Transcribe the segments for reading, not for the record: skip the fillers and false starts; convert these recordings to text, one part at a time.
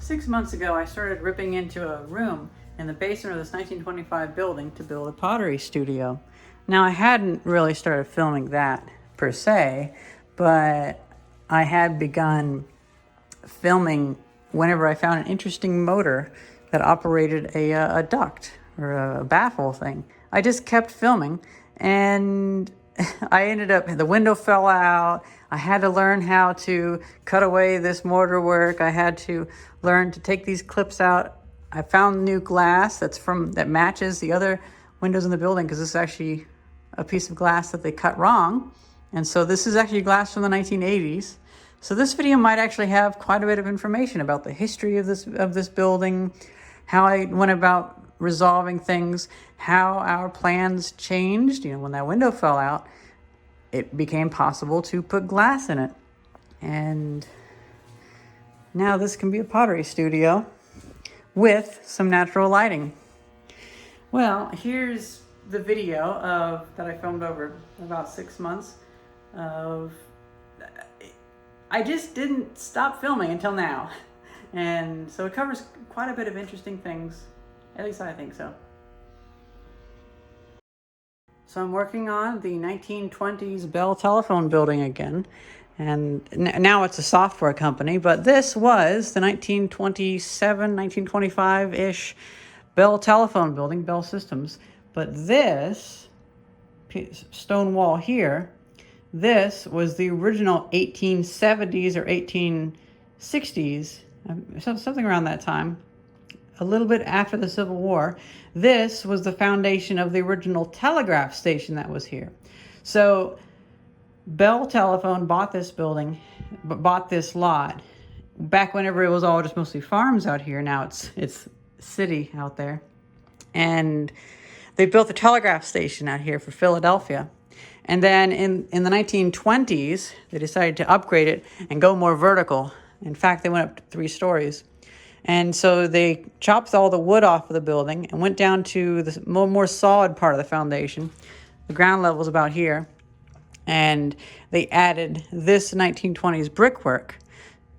6 months ago, I started ripping into a room in the basement of this 1925 building to build a pottery studio. Now, I hadn't really started filming that per se, but I had begun filming whenever I found an interesting motor that operated a duct or a baffle thing. I just kept filming, and I ended up, the window fell out. I had to learn how to cut away this mortar work. I had to learn to take these clips out. I found new glass that matches the other windows in the building, because this is actually a piece of glass that they cut wrong. And so this is actually glass from the 1980s. So this video might actually have quite a bit of information about the history of this building, how I went about resolving things, how our plans changed. You know, when that window fell out, it became possible to put glass in it. And now this can be a pottery studio with some natural lighting. Well, here's the video that I filmed over about 6 months of. I just didn't stop filming until now. And so it covers quite a bit of interesting things. At least I think so. So I'm working on the 1920s Bell Telephone building again. And now it's a software company, but this was the 1927, 1925-ish Bell Telephone building, Bell Systems. But this stone wall here, this was the original 1870s or 1860s, something around that time, a little bit after the Civil War. This was the foundation of the original telegraph station that was here. So Bell Telephone bought this building, bought this lot, back whenever it was all just mostly farms out here. Now it's city out there. And they built the telegraph station out here for Philadelphia. And then in the 1920s, they decided to upgrade it and go more vertical. In fact, they went up to 3 stories. And so they chopped all the wood off of the building and went down to the more solid part of the foundation. The ground level is about here. And they added this 1920s brickwork.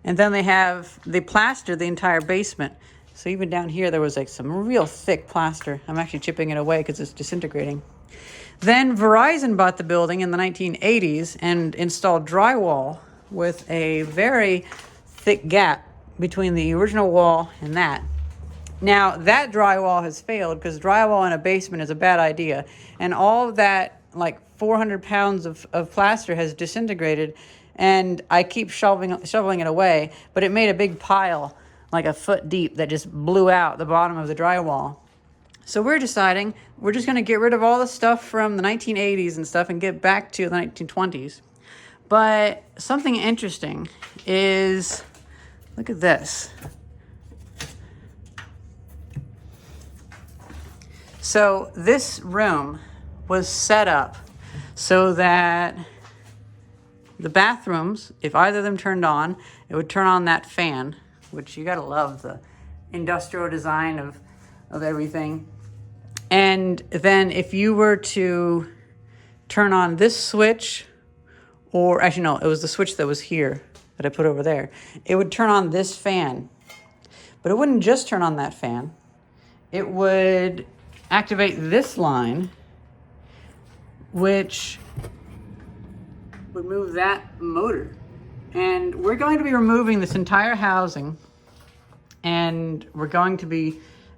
And then they plastered the entire basement. So even down here, there was like some real thick plaster. I'm actually chipping it away because it's disintegrating. Then Verizon bought the building in the 1980s and installed drywall with a very thick gap between the original wall and that. Now, that drywall has failed because drywall in a basement is a bad idea. And all of that, like 400 pounds of plaster has disintegrated, and I keep shoveling it away, but it made a big pile, like a foot deep, that just blew out the bottom of the drywall. So we're deciding we're just going to get rid of all the stuff from the 1980s and stuff and get back to the 1920s. But something interesting is, look at this. So this room was set up so that the bathrooms, if either of them turned on, it would turn on that fan, which you gotta love the industrial design of everything. And then if you were to turn on this switch, or actually no, it was the switch that was here that I put over there, it would turn on this fan. But it wouldn't just turn on that fan. It would activate this line, which would move that motor. And we're going to be removing this entire housing, and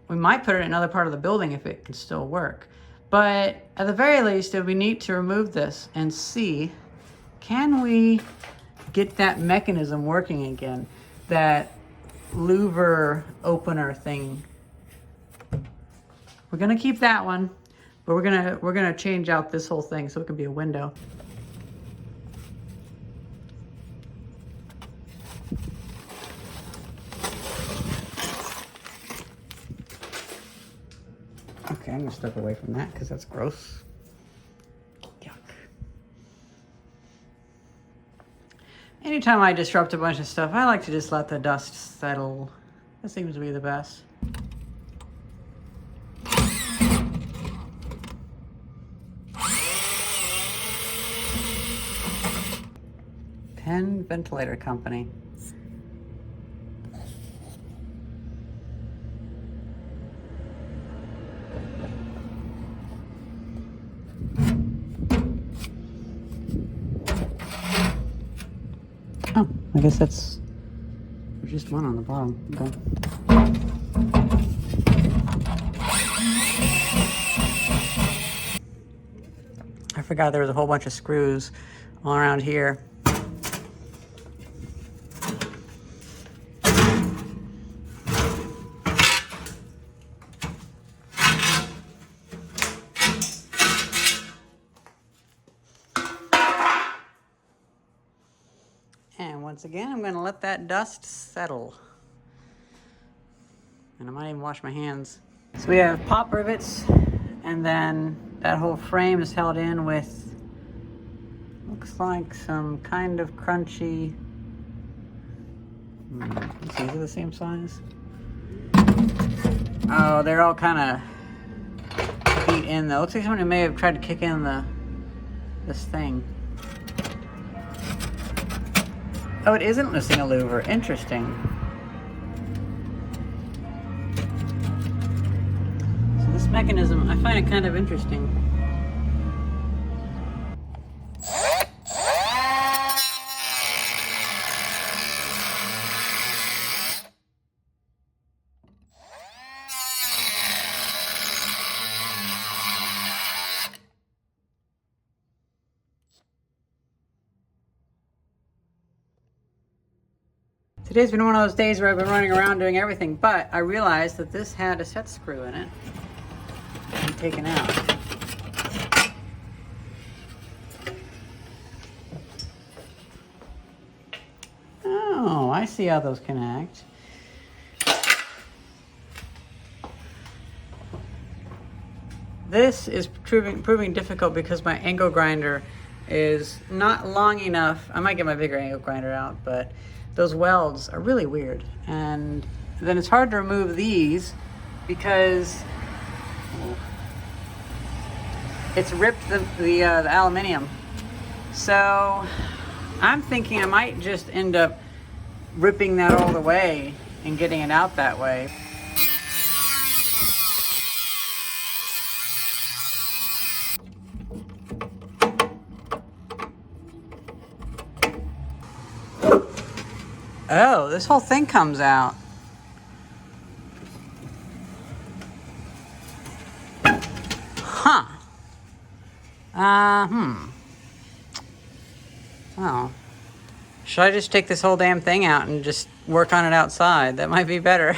we might put it in another part of the building if it can still work. But at the very least, it would be neat to remove this and see, can we get that mechanism working again? That louver opener thing. We're gonna keep that one, but we're gonna change out this whole thing so it can be a window. Okay, I'm gonna step away from that because that's gross. Yuck. Anytime I disrupt a bunch of stuff, I like to just let the dust settle. That seems to be the best. Ventilator company. I guess there's just one on the bottom. Okay. I forgot there was a whole bunch of screws all around here. And once again, I'm going to let that dust settle. And I might even wash my hands. So we have pop rivets, and then that whole frame is held in with, looks like some kind of crunchy, let's see, is it the same size? Oh, they're all kind of beat in though. Looks like somebody may have tried to kick in this thing. Oh, it isn't missing a louver. Interesting. So this mechanism, I find it kind of interesting. Today's been one of those days where I've been running around doing everything, but I realized that this had a set screw in it and taken out. Oh, I see how those connect. This is proving difficult because my angle grinder is not long enough. I might get my bigger angle grinder out, but those welds are really weird. And then it's hard to remove these because it's ripped the aluminium. So I'm thinking I might just end up ripping that all the way and getting it out that way. Oh, this whole thing comes out. Huh. Oh. Should I just take this whole damn thing out and just work on it outside? That might be better.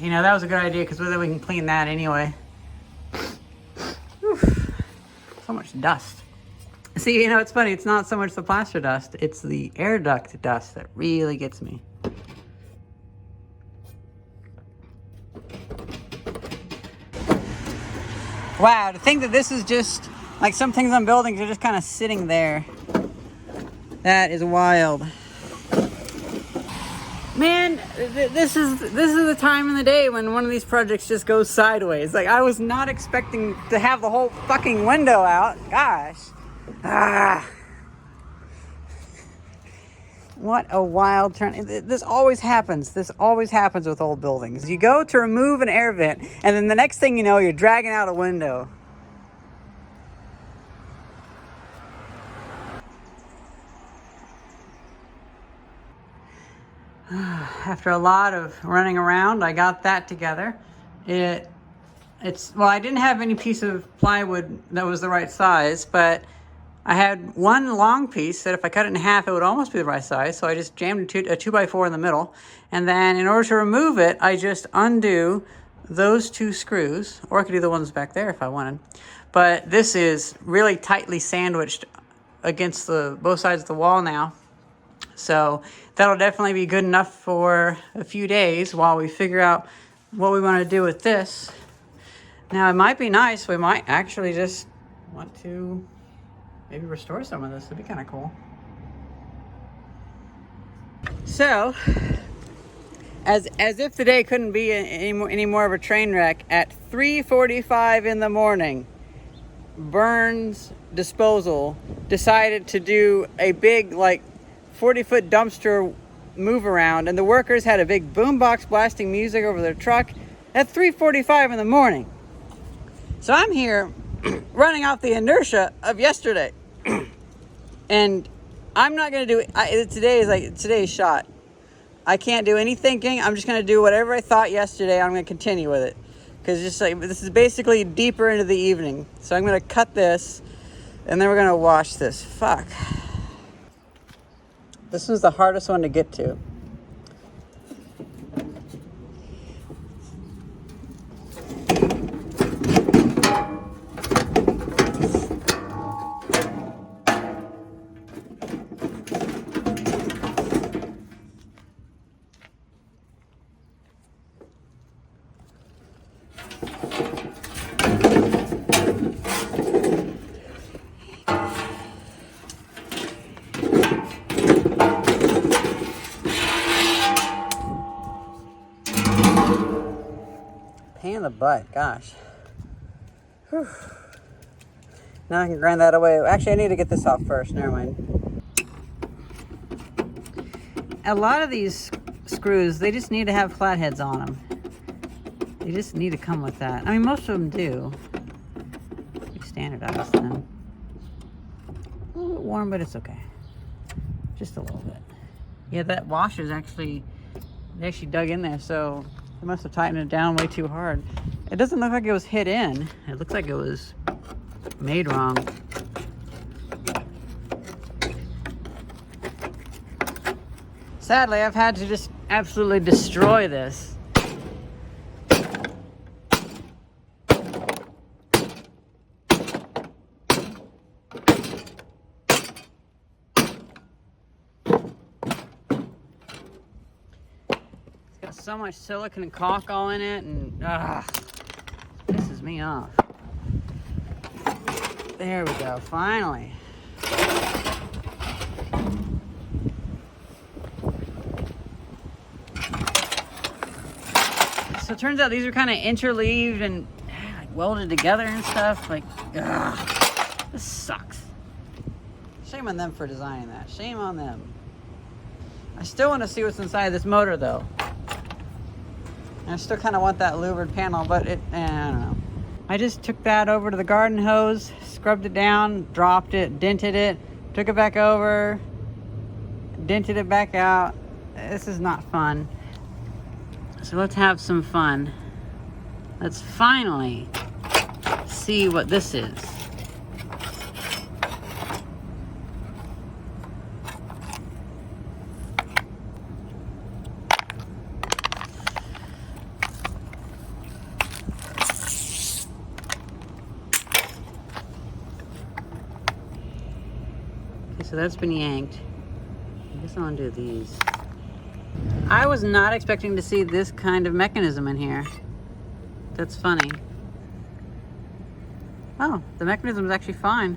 You know, that was a good idea because then we can clean that anyway. Oof. So much dust. See, you know, it's funny. It's not so much the plaster dust. It's the air duct dust that really gets me. Wow, to think that this is just, like some things on buildings are just kind of sitting there. That is wild. Man, this is the time in the day when one of these projects just goes sideways. Like, I was not expecting to have the whole fucking window out. Gosh. Ah. What a wild turn. This always happens. This always happens with old buildings. You go to remove an air vent, and then the next thing you know, you're dragging out a window. After a lot of running around, I got that together. Well, I didn't have any piece of plywood that was the right size, but I had one long piece that if I cut it in half, it would almost be the right size. So I just jammed a 2x4 in the middle. And then in order to remove it, I just undo those two screws, or I could do the ones back there if I wanted. But this is really tightly sandwiched against both sides of the wall now. So that'll definitely be good enough for a few days while we figure out what we want to do with this. Now, it might be nice. We might actually just want to maybe restore some of this. It'd be kind of cool. So, as if the day couldn't be any more of a train wreck, at 3:45 in the morning, Burns Disposal decided to do a big, like, 40-foot dumpster move around, and the workers had a big boombox blasting music over their truck at 3:45 in the morning. So I'm here running off the inertia of yesterday. And I'm not going to do today's shot. I can't do any thinking. I'm just going to do whatever I thought yesterday. I'm going to continue with it. Because just like this is basically deeper into the evening. So I'm going to cut this and then we're going to wash this. Fuck. This was the hardest one to get to. Pain in the butt, gosh. Whew. Now I can grind that away. Actually, I need to get this off first. Never mind. A lot of these screws, they just need to have flatheads on them. They just need to come with that. I mean, most of them do. Pretty standardized then. A little bit warm, but it's okay. Just a little bit. Yeah, that washer's actually, they actually dug in there, so they must have tightened it down way too hard. It doesn't look like it was hit in. It looks like it was made wrong. Sadly, I've had to just absolutely destroy this. So much silicone and caulk all in it, and pisses me off. There we go, finally. So it turns out these are kind of interleaved and like welded together and stuff. Like, this sucks. Shame on them for designing that. Shame on them. I still want to see what's inside this motor, though. And I still kind of want that louvered panel, but I don't know. I just took that over to the garden hose, scrubbed it down, dropped it, dented it, took it back over, dented it back out. This is not fun. So let's have some fun. Let's finally see what this is. So that's been yanked. I guess I'll undo these. I was not expecting to see this kind of mechanism in here. That's funny. Oh, the mechanism is actually fine.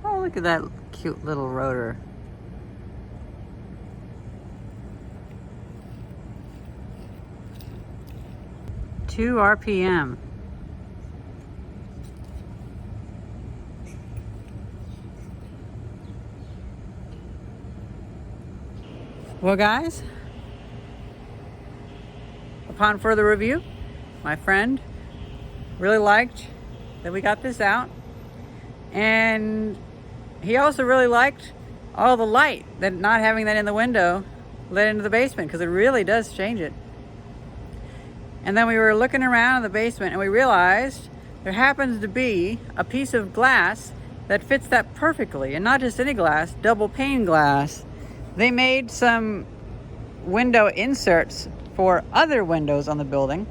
Oh, look at that cute little rotor. Two RPM. Well, guys, upon further review, my friend really liked that we got this out, and he also really liked all the light that not having that in the window let into the basement, because it really does change it. And then we were looking around in the basement and we realized there happens to be a piece of glass that fits that perfectly, and not just any glass, double pane glass. They made some window inserts for other windows on the building,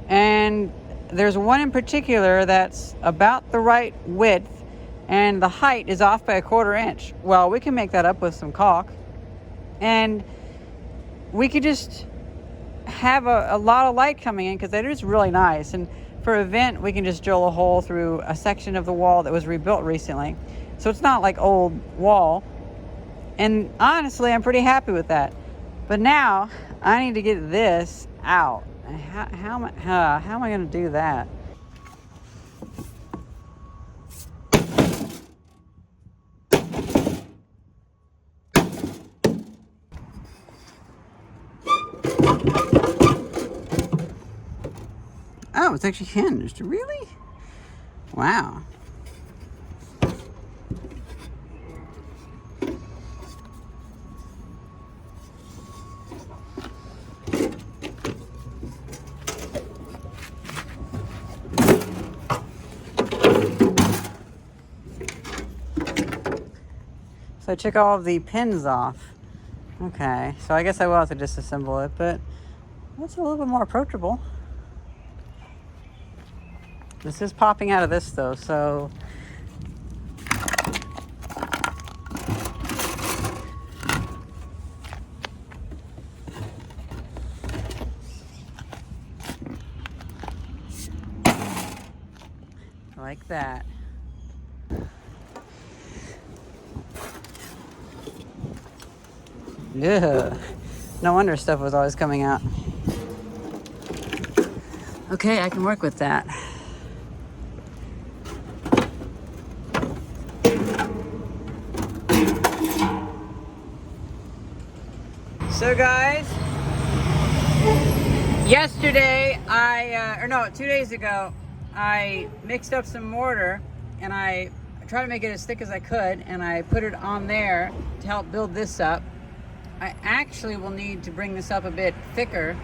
and there's one in particular that's about the right width and the height is off by 1/4 inch. Well, we can make that up with some caulk, and we could just have a lot of light coming in because it is really nice. And for a vent, we can just drill a hole through a section of the wall that was rebuilt recently. So it's not like old wall. And honestly, I'm pretty happy with that. But now I need to get this out. How am I going to do that? Oh, it's actually hinged. Really? Wow. So I took all of the pins off. Okay, so I guess I will have to disassemble it, but that's a little bit more approachable. This is popping out of this though, so like that. Yeah, no wonder stuff was always coming out. Okay, I can work with that. So guys, yesterday or no, 2 days ago, I mixed up some mortar and I tried to make it as thick as I could, and I put it on there to help build this up. I actually will need to bring this up a bit thicker,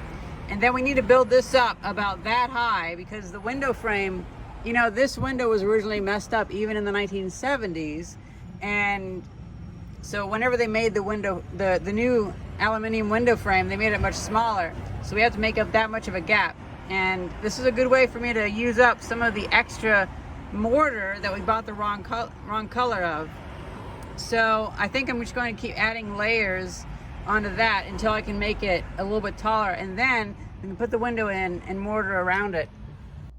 and then we need to build this up about that high because the window frame, you know, this window was originally messed up even in the 1970s, and so whenever they made the window, the new aluminum window frame, they made it much smaller. So we have to make up that much of a gap. And this is a good way for me to use up some of the extra mortar that we bought the wrong color of. So I think I'm just going to keep adding layers onto that until I can make it a little bit taller. And then I can put the window in and mortar around it.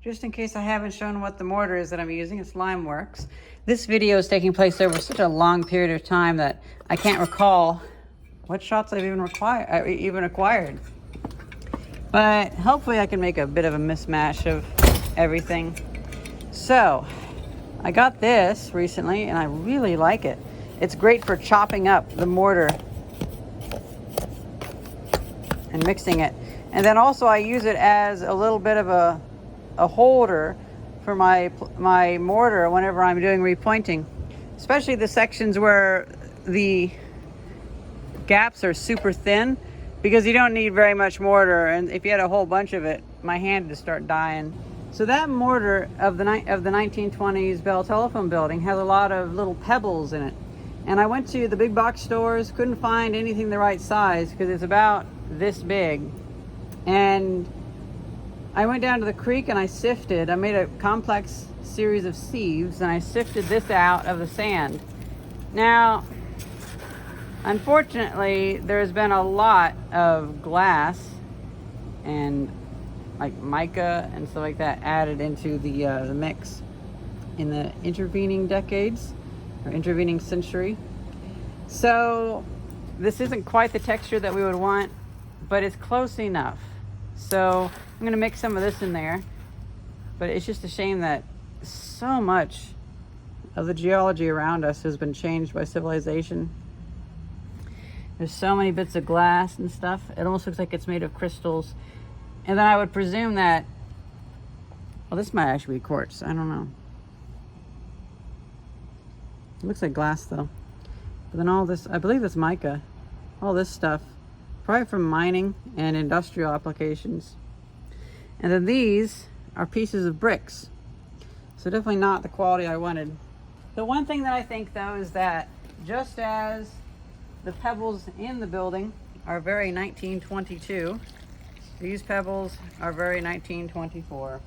Just in case I haven't shown what the mortar is that I'm using, it's Limeworks. This video is taking place over such a long period of time that I can't recall what shots I've even acquired. But hopefully I can make a bit of a mismatch of everything. So I got this recently and I really like it. It's great for chopping up the mortar and mixing it. And then also I use it as a little bit of a holder for my mortar whenever I'm doing repointing, especially the sections where the gaps are super thin, because you don't need very much mortar, and if you had a whole bunch of it, my hand would start dying. So that mortar of the 1920s Bell Telephone Building has a lot of little pebbles in it, and I went to the big box stores, couldn't find anything the right size because it's about this big. And I went down to the creek and I made a complex series of sieves, and I sifted this out of the sand. Now, unfortunately, there's been a lot of glass and like mica and stuff like that added into the mix in the intervening decades or intervening century. So this isn't quite the texture that we would want, but it's close enough. So I'm gonna mix some of this in there, but it's just a shame that so much of the geology around us has been changed by civilization. There's so many bits of glass and stuff. It almost looks like it's made of crystals. And then I would presume that, well, this might actually be quartz. I don't know. It looks like glass though. But then all this, I believe it's mica. All this stuff, probably from mining and industrial applications. And then these are pieces of bricks. So definitely not the quality I wanted. The one thing that I think though is that just as the pebbles in the building are very 1922, these pebbles are very 1924.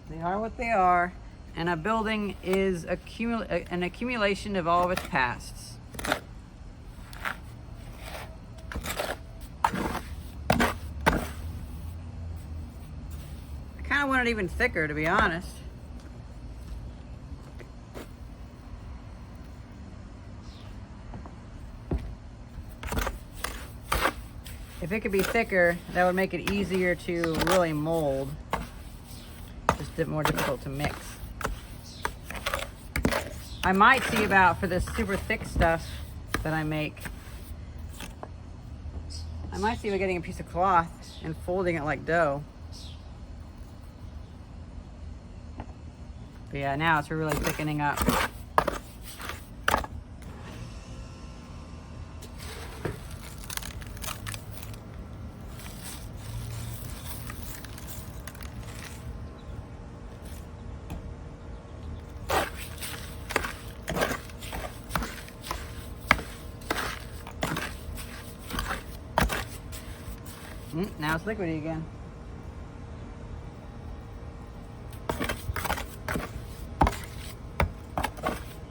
They are what they are, and a building is an accumulation of all of its pasts. I want it even thicker, to be honest. If it could be thicker, that would make it easier to really mold. Just more difficult to mix. I might see about, for this super thick stuff that I make, I might see about getting a piece of cloth and folding it like dough. But yeah, now it's really thickening up. Now it's liquidy again.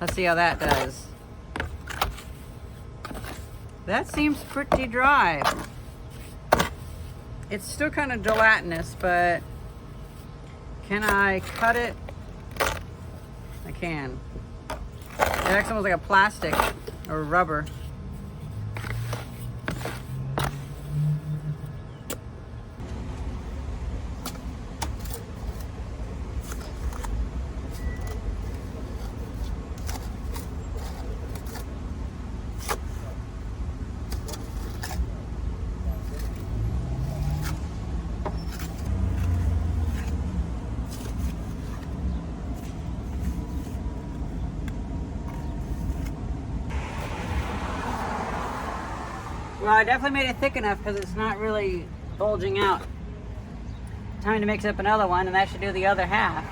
Let's see how that does. That seems pretty dry. It's still kind of gelatinous, but can I cut it? I can. It acts almost like a plastic or rubber. Well, I definitely made it thick enough because it's not really bulging out. Time to mix up another one, and that should do the other half.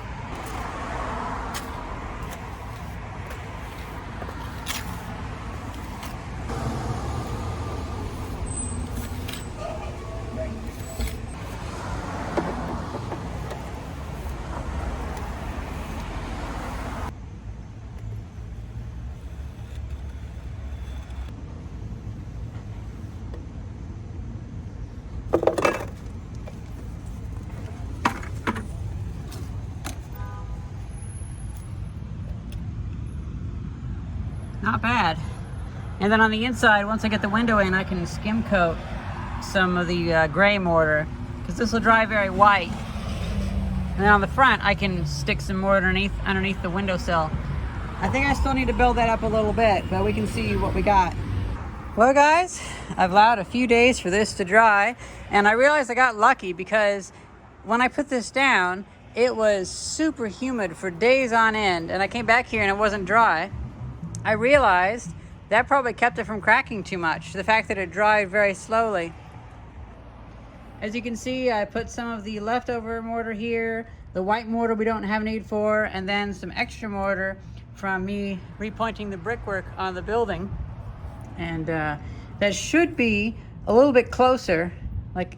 Not bad. And then on the inside, once I get the window in, I can skim coat some of the gray mortar, because this will dry very white. And then on the front, I can stick some mortar underneath the windowsill. I think I still need to build that up a little bit, but we can see what we got. Well guys, I've allowed a few days for this to dry, and I realized I got lucky because when I put this down, it was super humid for days on end, and I came back here and it wasn't dry. I realized that probably kept it from cracking too much, the fact that it dried very slowly. As you can see, I put some of the leftover mortar here, the white mortar we don't have need for, and then some extra mortar from me repointing the brickwork on the building. And that should be a little bit closer, like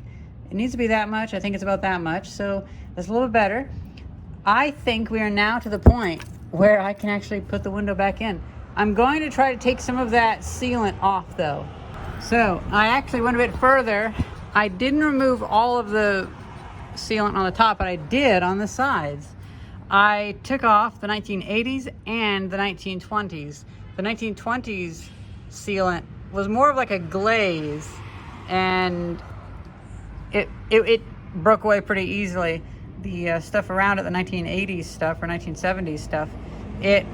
it needs to be that much. I think it's about that much, so that's a little bit better. I think we are now to the point where I can actually put the window back in. I'm going to try to take some of that sealant off though. So I actually went a bit further. I didn't remove all of the sealant on the top, but I did on the sides. I took off the 1980s and the 1920s. The 1920s sealant was more of like a glaze, and it broke away pretty easily. The stuff around it, the 1980s stuff or 1970s stuff, it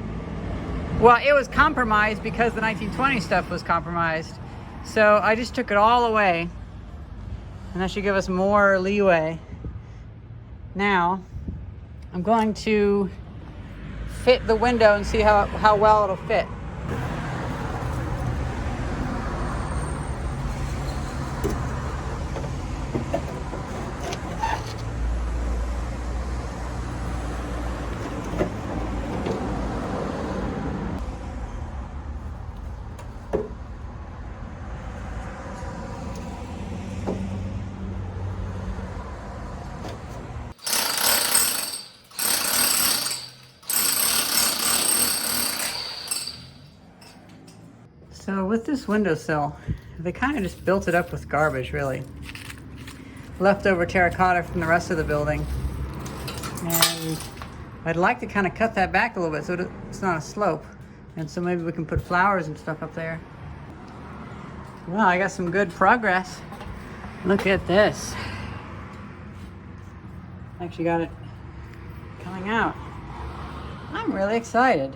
was compromised because the 1920 stuff was compromised. So I just took it all away, and that should give us more leeway. Now, I'm going to fit the window and see how well it'll fit. So with this windowsill, they kind of just built it up with garbage, really. Leftover terracotta from the rest of the building. And I'd like to kind of cut that back a little bit so it's not a slope. And so maybe we can put flowers and stuff up there. Well, I got some good progress. Look at this. Actually got it coming out. I'm really excited.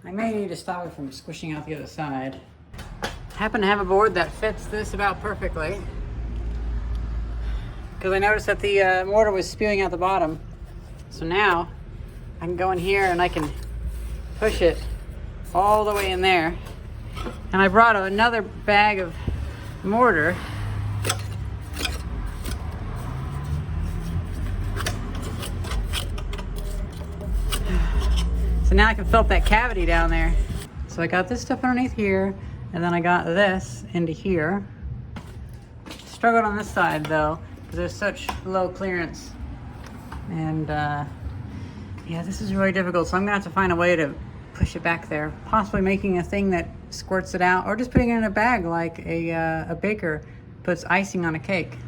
I may need to stop it from squishing out the other side. I happen to have a board that fits this about perfectly, because I noticed that the mortar was spewing out the bottom. So now I can go in here and I can push it all the way in there. And I brought another bag of mortar. So now I can fill up that cavity down there. So I got this stuff underneath here, and then I got this into here. Struggled on this side though, because there's such low clearance. And yeah, this is really difficult. So I'm gonna have to find a way to push it back there. Possibly making a thing that squirts it out, or just putting it in a bag like a baker puts icing on a cake.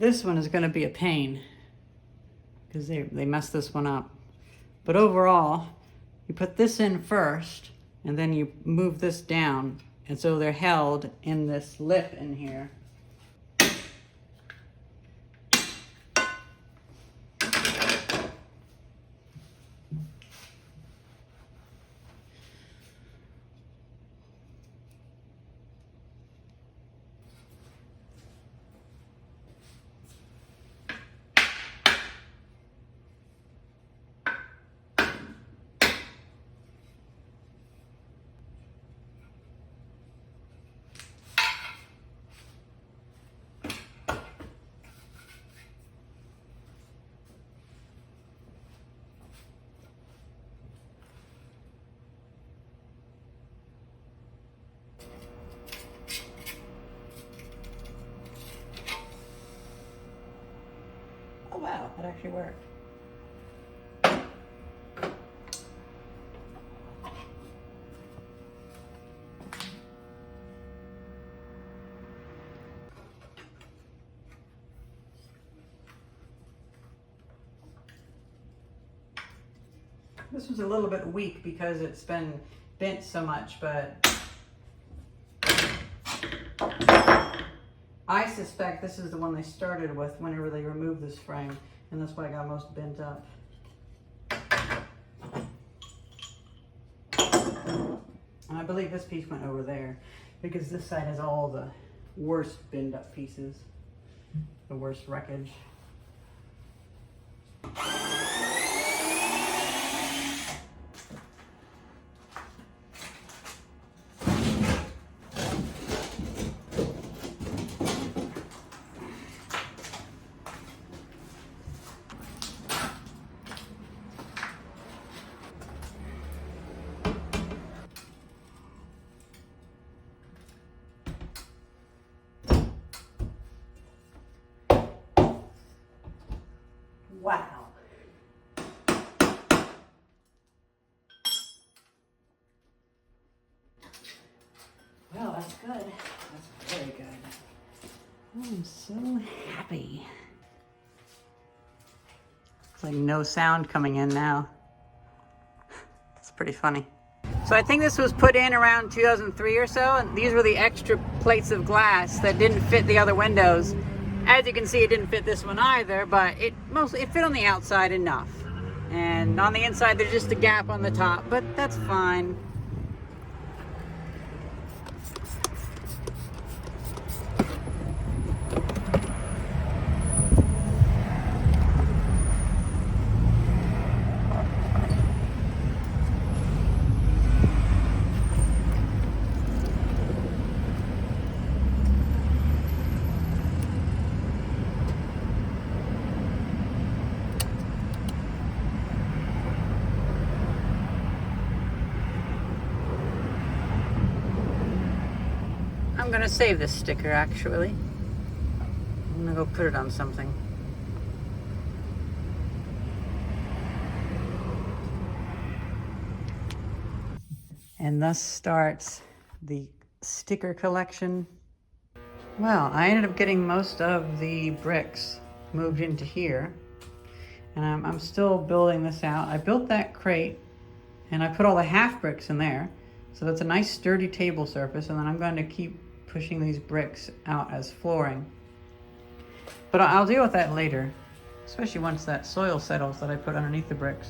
This one is going to be a pain because they messed this one up. But overall, you put this in first and then you move this down. And so they're held in this lip in here. Oh wow, that actually worked. This was a little bit weak because it's been bent so much, but I suspect this is the one they started with whenever they removed this frame, and that's why it got most bent up. And I believe this piece went over there because this side has all the worst bend up pieces, the worst wreckage. Wow. Well, that's good. That's very good. I'm so happy. It's like no sound coming in now. It's pretty funny. So I think this was put in around 2003 or so, and these were the extra plates of glass that didn't fit the other windows. As you can see, it didn't fit this one either, but it fit on the outside enough. And on the inside, there's just a gap on the top, but that's fine. I'm gonna save this sticker actually. I'm gonna go put it on something. And thus starts the sticker collection. Well, I ended up getting most of the bricks moved into here. And I'm still building this out. I built that crate and I put all the half bricks in there. So that's a nice sturdy table surface, and then I'm going to keep pushing these bricks out as flooring. But I'll deal with that later, especially once that soil settles that I put underneath the bricks.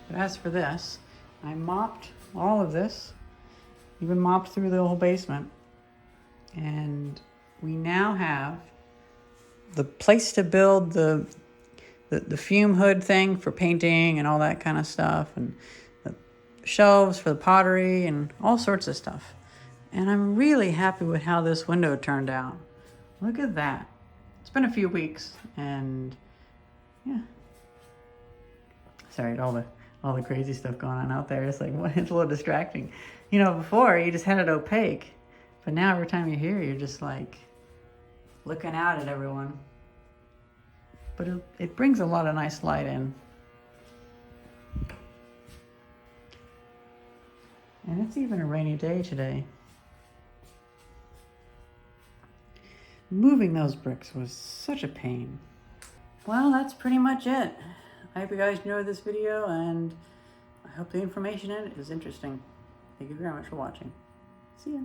But as for this, I mopped all of this, even mopped through the whole basement. And we now have the place to build the fume hood thing for painting and all that kind of stuff, and the shelves for the pottery and all sorts of stuff. And I'm really happy with how this window turned out. Look at that. It's been a few weeks, and yeah. Sorry, all the crazy stuff going on out there. It's like, it's a little distracting. You know, before you just had it opaque, but now every time you're here, you're just like looking out at everyone. But it brings a lot of nice light in. And it's even a rainy day today. Moving those bricks was such a pain. Well, that's pretty much it. I hope you guys enjoyed this video, and I hope the information in it is interesting. Thank you very much for watching. See ya.